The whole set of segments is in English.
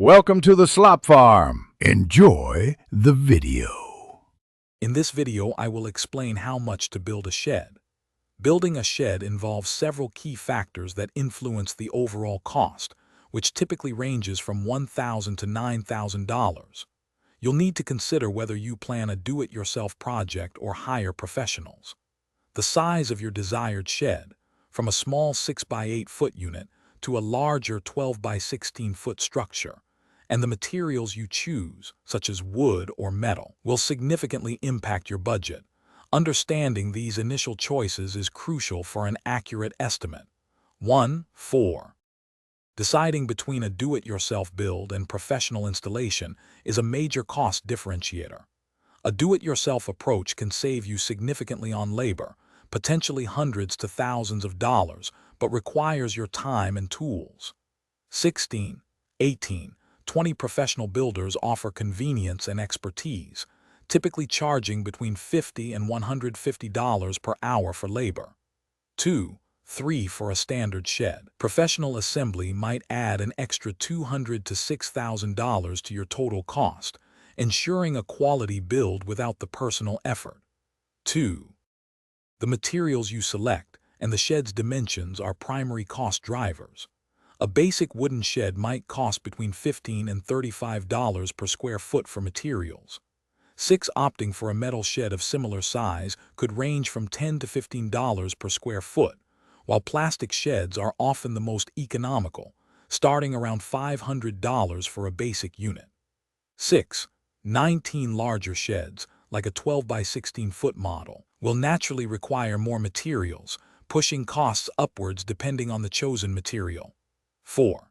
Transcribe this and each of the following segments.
Welcome to the Slop Farm. Enjoy the video. In this video, I will explain how much to build a shed. Building a shed involves several key factors that influence the overall cost, which typically ranges from $1,000 to $9,000. You'll need to consider whether you plan a do-it-yourself project or hire professionals. The size of your desired shed, from a small 6x8 foot unit to a larger 12x16 foot structure, and the materials you choose, such as wood or metal, will significantly impact your budget. Understanding these initial choices is crucial for an accurate estimate. 4. Deciding between a do-it-yourself build and professional installation is a major cost differentiator. A do-it-yourself approach can save you significantly on labor, potentially hundreds to thousands of dollars, but requires your time and tools. 16, 18, 20 professional builders offer convenience and expertise, typically charging between $50 and $150 per hour for labor. 2, 3 for a standard shed. Professional assembly might add an extra $200 to $6,000 to your total cost, ensuring a quality build without the personal effort. 2. The materials you select and the shed's dimensions are primary cost drivers. A basic wooden shed might cost between $15 and $35 per square foot for materials. 6. Opting for a metal shed of similar size could range from $10 to $15 per square foot, while plastic sheds are often the most economical, starting around $500 for a basic unit. 6. 19 larger sheds, like a 12x16 foot model, will naturally require more materials, pushing costs upwards depending on the chosen material. 4.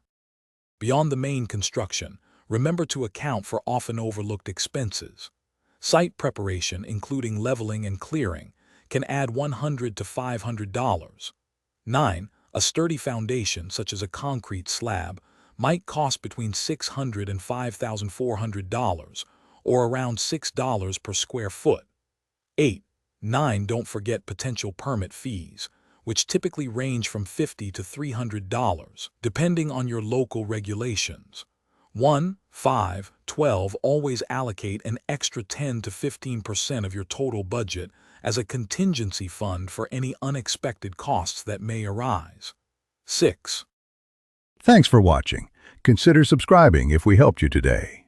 Beyond the main construction, remember to account for often overlooked expenses. Site preparation, including leveling and clearing, can add $100 to $500. 9. A sturdy foundation, such as a concrete slab, might cost between $600 and $5,400, or around $6 per square foot. 8. 9. Don't forget potential permit fees, which typically range from $50 to $300, depending on your local regulations. 5, 12. Always allocate an extra 10 to 15% of your total budget as a contingency fund for any unexpected costs that may arise. 6. Thanks for watching. Consider subscribing if we helped you today.